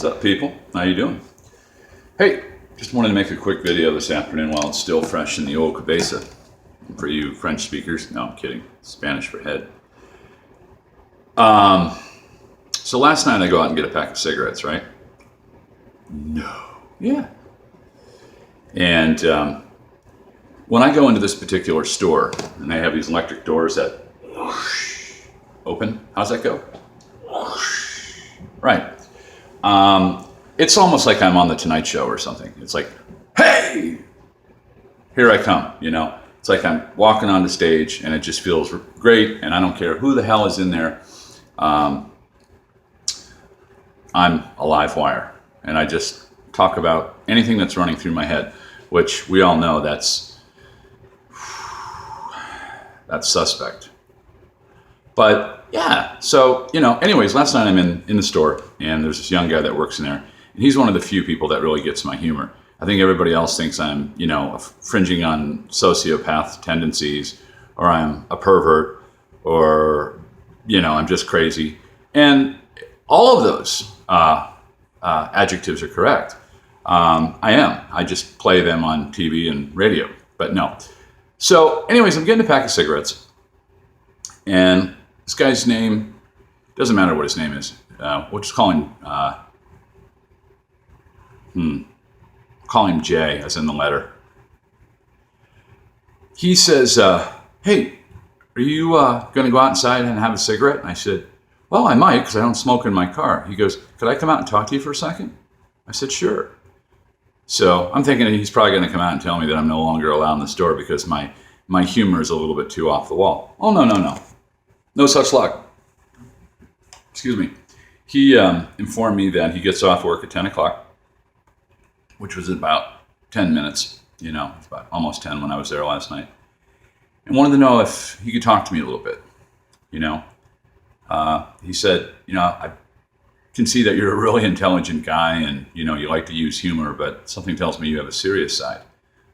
What's up, people? How you doing? Hey, just wanted to make a quick video this afternoon while it's still fresh in the old cabeza. For you French speakers, no, I'm kidding. Spanish for head. So last night I go out and get a pack of cigarettes, right? No. Yeah. And when I go into this particular store, and they have these electric doors that open, how's that go? Right. It's almost like I'm on the Tonight Show or something. It's like, hey, here I come, you know. It's like I'm walking on the stage and it just feels great, and I don't care who the hell is in there. I'm a live wire, and I just talk about anything that's running through my head, which we all know that's suspect. But yeah, so, you know, anyways, last night I'm in the store, and there's this young guy that works in there, and he's one of the few people that really gets my humor. I think everybody else thinks I'm, you know, fringing on sociopath tendencies, or I'm a pervert, or, you know, I'm just crazy. And all of those adjectives are correct. I am. I just play them on TV and radio, but no. So anyways, I'm getting a pack of cigarettes, and this guy's name, doesn't matter what his name is. We'll just call him, call him J, as in the letter. He says, hey, are you going to go outside and have a cigarette? And I said, well, I might, because I don't smoke in my car. He goes, could I come out and talk to you for a second? I said, sure. So I'm thinking he's probably going to come out and tell me that I'm no longer allowed in the store because my humor is a little bit too off the wall. Oh, no. No such luck. Excuse me. He informed me that he gets off work at 10 o'clock, which was about 10 minutes. You know, it's about almost 10 when I was there last night. And wanted to know if he could talk to me a little bit, you know. He said, you know, I can see that you're a really intelligent guy and, you know, you like to use humor, but something tells me you have a serious side.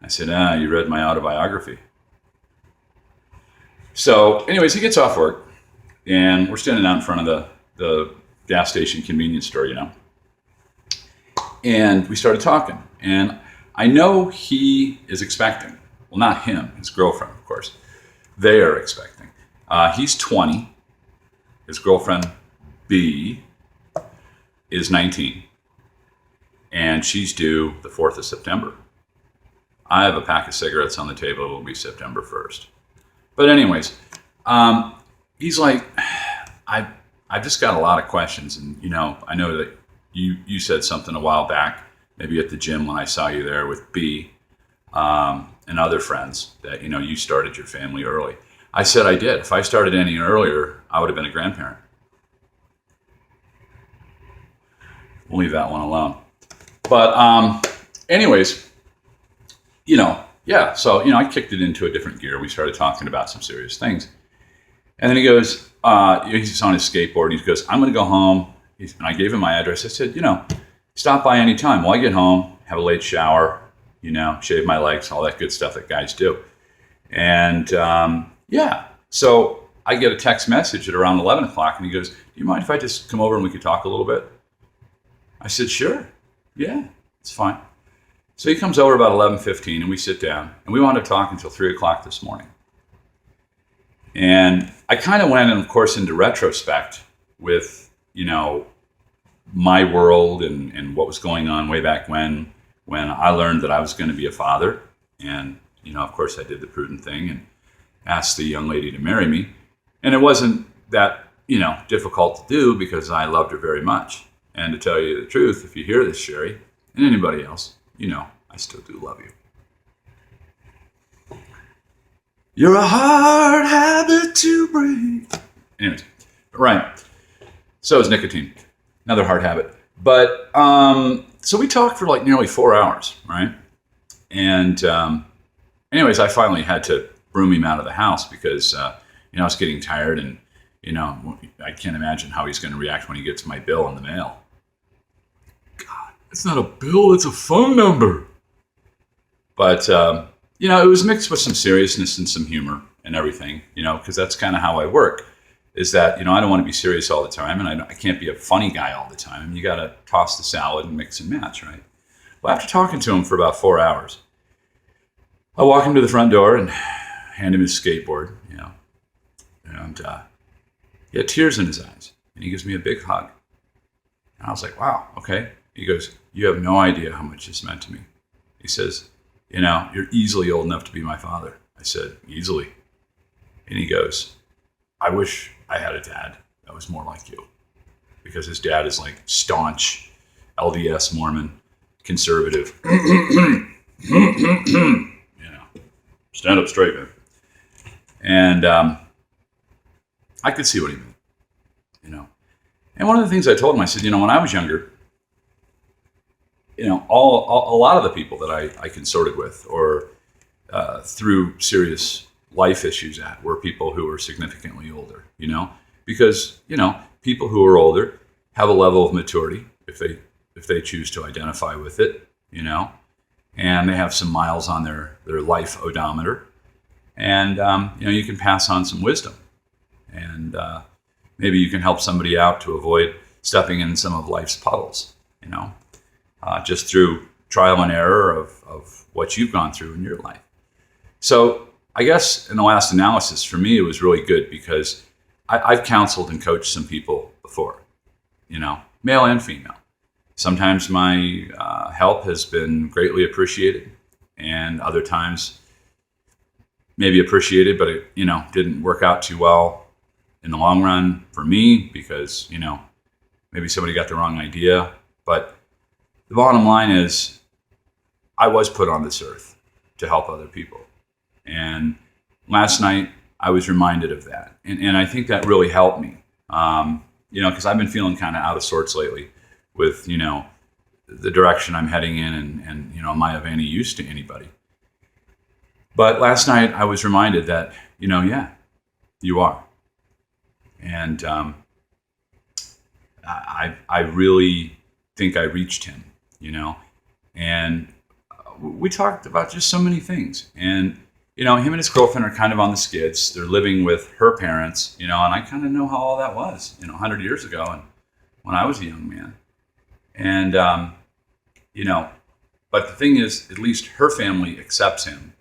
I said, you read my autobiography. So anyways, he gets off work, and we're standing out in front of the gas station convenience store, you know. And we started talking, and I know he is expecting. Well, not him, his girlfriend, of course. They are expecting. He's 20. His girlfriend, B, is 19. And she's due the 4th of September. I have a pack of cigarettes on the table. It will be September 1st. But anyways, he's like, I've just got a lot of questions. And, you know, I know that you said something a while back, maybe at the gym when I saw you there with B, and other friends, that, you know, you started your family early. I said I did. If I started any earlier, I would have been a grandparent. We'll leave that one alone. But anyways, you know, yeah, so, you know, I kicked it into a different gear. We started talking about some serious things. And then he goes, he's on his skateboard, and he goes, I'm going to go home. And I gave him my address. I said, you know, stop by any time. Well, I get home, have a late shower, you know, shave my legs, all that good stuff that guys do. And yeah, so I get a text message at around 11 o'clock, and he goes, do you mind if I just come over and we could talk a little bit? I said, sure. Yeah, it's fine. So he comes over about 11:15, and we sit down, and we wound up talking until 3 o'clock this morning. And I kind of went, and of course, into retrospect with, you know, my world and what was going on way back when I learned that I was going to be a father. And, you know, of course, I did the prudent thing and asked the young lady to marry me. And it wasn't that, you know, difficult to do because I loved her very much. And to tell you the truth, if you hear this, Sherry, and anybody else, you know, I still do love you. You're a hard habit to break. Anyways, right. So is nicotine. Another hard habit. But, so we talked for like nearly 4 hours, right? And anyways, I finally had to broom him out of the house because, you know, I was getting tired, and, you know, I can't imagine how he's going to react when he gets my bill in the mail. God, it's not a bill, it's a phone number. But, you know, it was mixed with some seriousness and some humor and everything, you know, because that's kind of how I work. is that, I don't want to be serious all the time, and I can't be a funny guy all the time. You got to toss the salad and mix and match, right? Well, after talking to him for about 4 hours, I walk him to the front door and hand him his skateboard, and he had tears in his eyes, and he gives me a big hug. And I was like, wow, okay. He goes, you have no idea how much this meant to me. He says, you're easily old enough to be my father. I said, easily. And he goes, I wish I had a dad that was more like you. Because his dad is like staunch LDS Mormon conservative. Stand up straight, man. And I could see what he meant, And one of the things I told him, I said, when I was younger, a lot of the people that I consorted with or through serious life issues at were people who were significantly older, because, people who are older have a level of maturity if they choose to identify with it, and they have some miles on their life odometer, and, you can pass on some wisdom, and maybe you can help somebody out to avoid stepping in some of life's puddles, just through trial and error of what you've gone through in your life. So I guess in the last analysis, for me, it was really good because I've counseled and coached some people before, male and female. Sometimes my help has been greatly appreciated, and other times maybe appreciated, but it, didn't work out too well in the long run for me because, maybe somebody got the wrong idea. But the bottom line is I was put on this earth to help other people. And last night I was reminded of that. And I think that really helped me, because I've been feeling kind of out of sorts lately with, the direction I'm heading in and am I of any use to anybody? But last night I was reminded that, yeah, you are. And I really think I reached him, and we talked about just so many things. And, him and his girlfriend are kind of on the skids. They're living with her parents, and I kind of know how all that was, 100 years ago and when I was a young man. And, but the thing is, at least her family accepts him.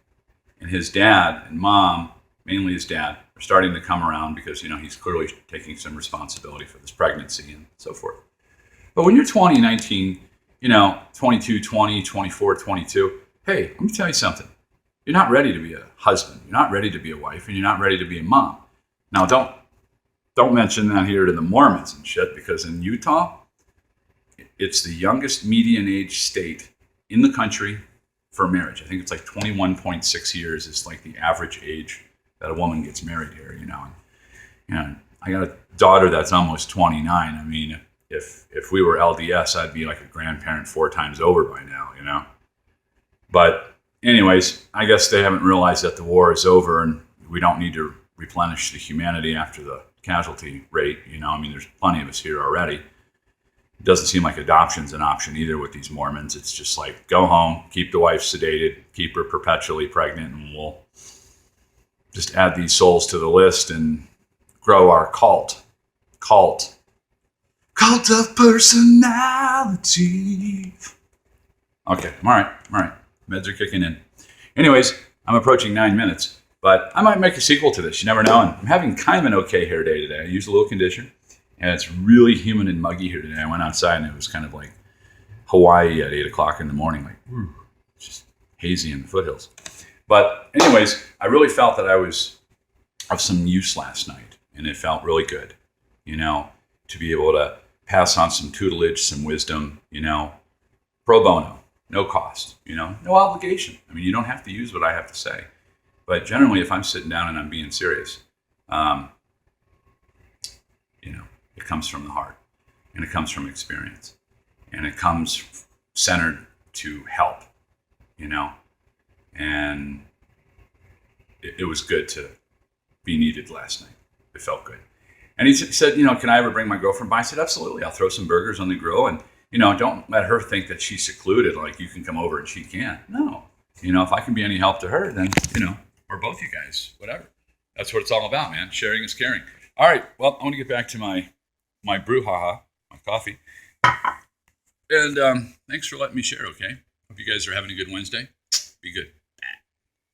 And his dad and mom, mainly his dad, are starting to come around because, he's clearly taking some responsibility for this pregnancy and so forth. But when you're 20, 19, 22, 20, 24, 22, hey, let me tell you something. You're not ready to be a husband. You're not ready to be a wife, and you're not ready to be a mom. Now, don't mention that here to the Mormons and shit, because in Utah, it's the youngest median age state in the country for marriage. I think it's like 21.6 years is like the average age that a woman gets married here, I got a daughter that's almost 29. I mean, if we were LDS, I'd be like a grandparent 4 times over by now, But anyways, I guess they haven't realized that the war is over and we don't need to replenish the humanity after the casualty rate, there's plenty of us here already. It doesn't seem like adoption's an option either with these Mormons. It's just like, go home, keep the wife sedated, keep her perpetually pregnant, and we'll just add these souls to the list and grow our cult of personality. Okay, all right. Meds are kicking in. Anyways, I'm approaching 9 minutes, but I might make a sequel to this. You never know. And I'm having kind of an okay hair day today. I used a little conditioner, and it's really humid and muggy here today. I went outside, and it was kind of like Hawaii at 8 o'clock in the morning, like just hazy in the foothills. But anyways, I really felt that I was of some use last night, and it felt really good, to be able to pass on some tutelage, some wisdom, pro bono, no cost, no obligation. I mean, you don't have to use what I have to say. But generally, if I'm sitting down and I'm being serious, it comes from the heart, and it comes from experience, and it comes centered to help, and it was good to be needed last night. It felt good. And he said, can I ever bring my girlfriend by? I said, absolutely. I'll throw some burgers on the grill, and, don't let her think that she's secluded, like you can come over and she can't. No. If I can be any help to her, then, or both you guys, whatever. That's what it's all about, man. Sharing is caring. All right. Well, I want to get back to my brouhaha, my coffee. And thanks for letting me share, okay? Hope you guys are having a good Wednesday. Be good.